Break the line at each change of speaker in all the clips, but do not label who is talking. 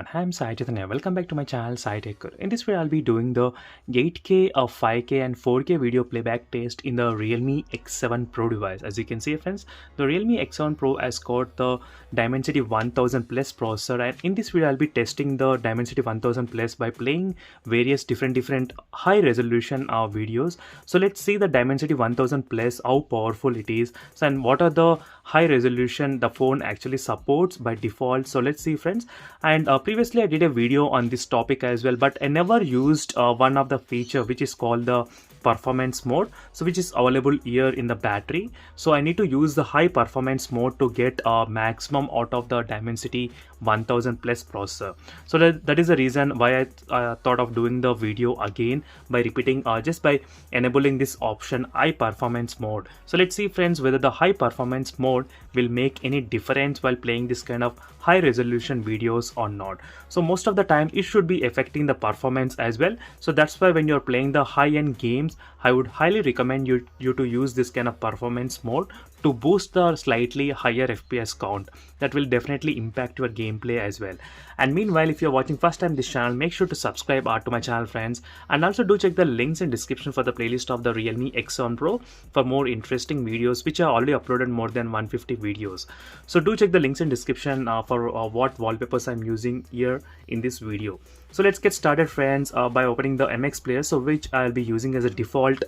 everyone, I'm Sai Chaitanya. Welcome back to my channel Sai Tech. In this video, I'll be doing the 8K, 5K and 4K video playback test in the Realme X7 Pro device. As you can see friends, the Realme X7 Pro has got the Dimensity 1000 Plus processor, and in this video I'll be testing the Dimensity 1000 Plus by playing various different high resolution videos. So let's see the Dimensity 1000 Plus, how powerful it is, and what are the high resolution the phone actually supports by default. So let's see friends. And previously I did a video on this topic as well, but I never used one of the feature which is called the performance mode, so which is available here in the battery. So I need to use the high performance mode to get maximum out of the Dimensity 1000 Plus processor. So that is the reason why I thought of doing the video again by repeating, just by enabling this option high performance mode. So let's see friends whether the high performance mode will make any difference while playing this kind of high resolution videos or not. So most of the time it should be affecting the performance as well. So that's why when you're playing the high-end games, I would highly recommend you to use this kind of performance mode to boost the slightly higher FPS count. That will definitely impact your gameplay as well. And meanwhile, if you're watching first time this channel, make sure to subscribe to my channel friends, and also do check the links in description for the playlist of the Realme X7 Pro for more interesting videos, which are already uploaded more than 150 videos. So do check the links in description for what wallpapers I'm using here in this video. So let's get started friends by opening the MX player, so which I'll be using as a default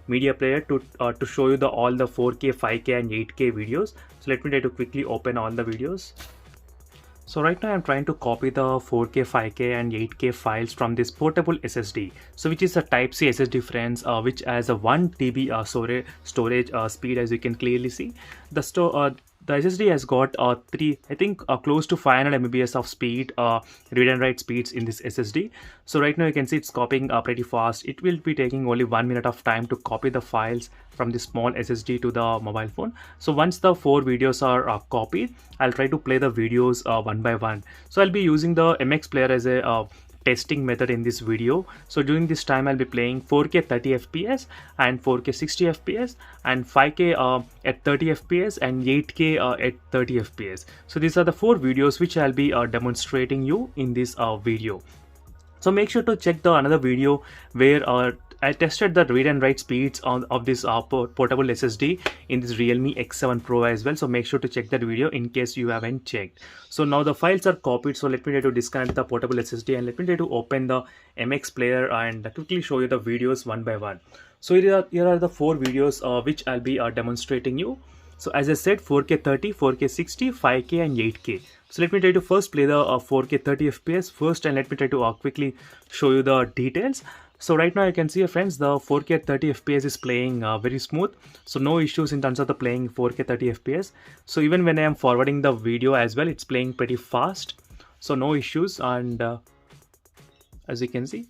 media player to show you all the 4K, 5K and 8K videos. So let me try to quickly open all the videos. So right now I'm trying to copy the 4K, 5K and 8K files from this portable SSD. So which is a Type-C SSD friends, which has a 1 TB storage speed, as you can clearly see. The SSD has got close to 500 Mbps of speed, read and write speeds in this SSD. So right now you can see it's copying pretty fast. It will be taking only 1 minute of time to copy the files from the small SSD to the mobile phone. So once the 4 videos are copied, I'll try to play the videos one by one. So I'll be using the MX player as a testing method in this video. So during this time I'll be playing 4K 30 fps and 4K 60 fps and 5K at 30 fps and 8K at 30 fps. So these are the 4 videos which I'll be demonstrating you in this video. So make sure to check the another video where I tested the read and write speeds of this portable SSD in this Realme X7 Pro as well. So make sure to check that video in case you haven't checked. So now the files are copied. So let me try to disconnect the portable SSD and let me try to open the MX player and quickly show you the videos one by one. So here are the 4 videos which I'll be demonstrating you. So as I said, 4K 30, 4K 60, 5K and 8K. So let me try to first play the 4K 30 fps first, and let me try to quickly show you the details. So right now you can see friends, the 4K 30 fps is playing very smooth. So no issues in terms of the playing 4K 30 fps. So even when I am forwarding the video as well, it's playing pretty fast. So no issues, and as you can see,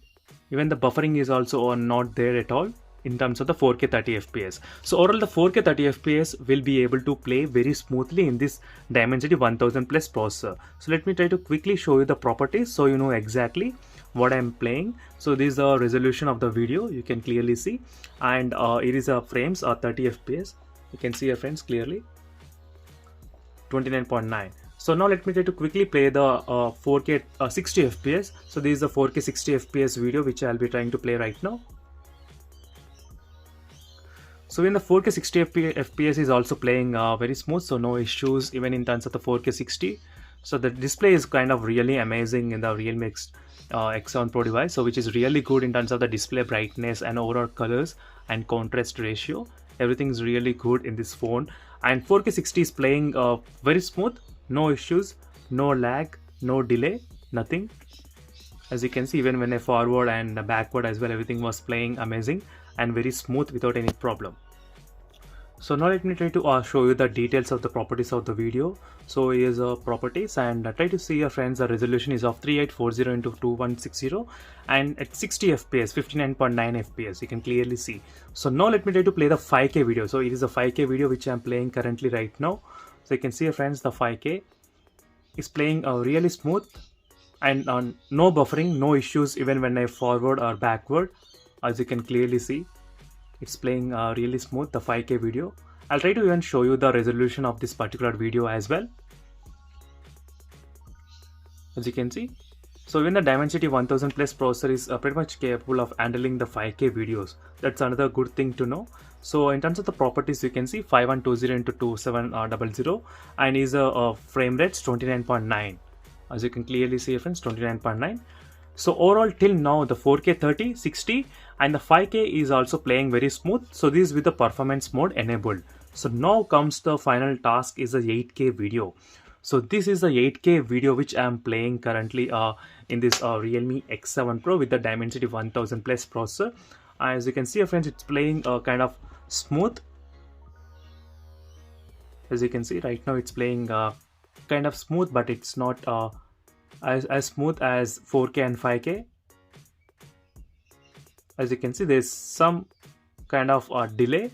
even the buffering is also not there at all in terms of the 4K 30 fps. So overall the 4K 30 fps will be able to play very smoothly in this Dimensity 1000 Plus processor. So let me try to quickly show you the properties so you know exactly what I'm playing. So this is the resolution of the video, you can clearly see, and it is frames 30 fps. You can see your friends clearly 29.9. So now let me try to quickly play the 4K 60 fps. So this is the 4K 60 fps video which I'll be trying to play right now. So in the 4K 60 fps is also playing very smooth, so no issues even in terms of the 4K 60. So the display is kind of really amazing in the Realme X7 Pro device, so which is really good in terms of the display brightness and overall colors and contrast ratio. Everything is really good in this phone, and 4K 60 is playing very smooth, no issues, no lag, no delay, nothing. As you can see, even when I forward and backward as well, everything was playing amazing and very smooth without any problem. So now let me try to show you the details of the properties of the video. So here's properties, and try to see your friends, the resolution is of 3840 into 2160 and at 60 fps, 59.9 fps, you can clearly see. So now let me try to play the 5K video. So it is a 5K video which I'm playing currently right now. So you can see your friends, the 5K is playing really smooth and no buffering, no issues even when I forward or backward. As you can clearly see, it's playing really smooth, the 5K video. I'll try to even show you the resolution of this particular video as well. As you can see, So even the Dimensity 1000 Plus processor is pretty much capable of handling the 5K videos. That's another good thing to know. So in terms of the properties, you can see 5120 into 2700 and is a frame rates 29.9. As you can clearly see, friends, 29.9. So overall till now the 4K 30, 60 and the 5K is also playing very smooth. So this is with the performance mode enabled. So now comes the final task is a 8K video. So this is the 8K video which I am playing currently in this Realme X7 Pro with the Dimensity 1000 Plus processor. As you can see, friends, it's playing kind of smooth. As you can see right now, it's playing kind of smooth, but it's not as smooth as 4K and 5K. As you can see, there's some kind of delay.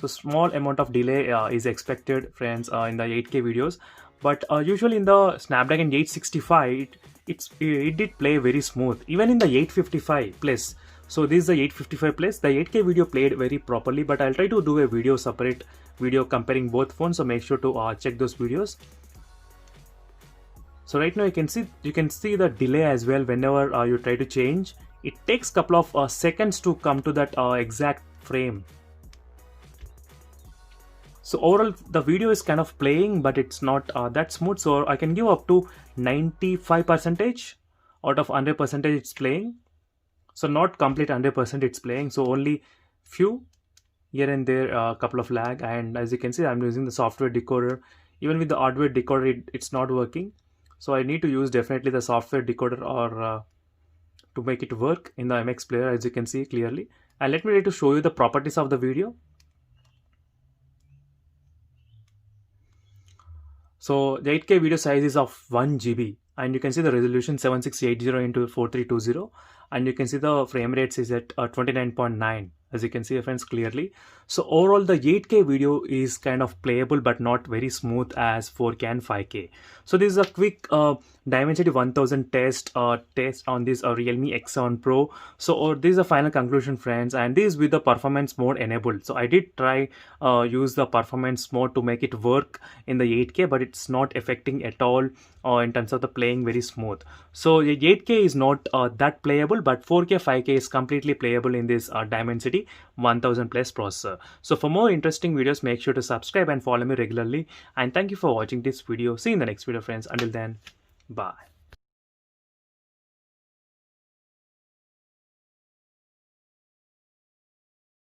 So small amount of delay is expected, friends, in the 8K videos, but usually in the Snapdragon 865 it did play very smooth, even in the 855 plus. So this is the 855 plus. The 8K video played very properly, but I'll try to do a video separate video comparing both phones, so make sure to check those videos. So right now you can see the delay as well. Whenever you try to change, it takes couple of seconds to come to that exact frame. So overall the video is kind of playing, but it's not that smooth. So I can give up to 95% out of 100% it's playing. So not complete 100% it's playing. So only few here and there, a couple of lag. And as you can see, I'm using the software decoder. Even with the hardware decoder, it's not working. So I need to use definitely the software decoder or to make it work in the MX player, as you can see clearly. And let me try to show you the properties of the video. So the 8K video size is of 1 GB and you can see the resolution 7680 into 4320 and you can see the frame rates is at 29.9, as you can see, friends, clearly. So overall the 8K video is kind of playable but not very smooth as 4K and 5K. So this is a quick Dimensity 1000 test on this Realme X7 Pro. So this is the final conclusion, friends, and this is with the performance mode enabled. So I did try use the performance mode to make it work in the 8K, but it's not affecting at all in terms of the playing very smooth. So the 8K is not that playable, but 4K 5K is completely playable in this Dimensity 1000 Plus processor. So for more interesting videos, make sure to subscribe and follow me regularly, and thank you for watching this video. See you in the next video, friends. Until then, bye.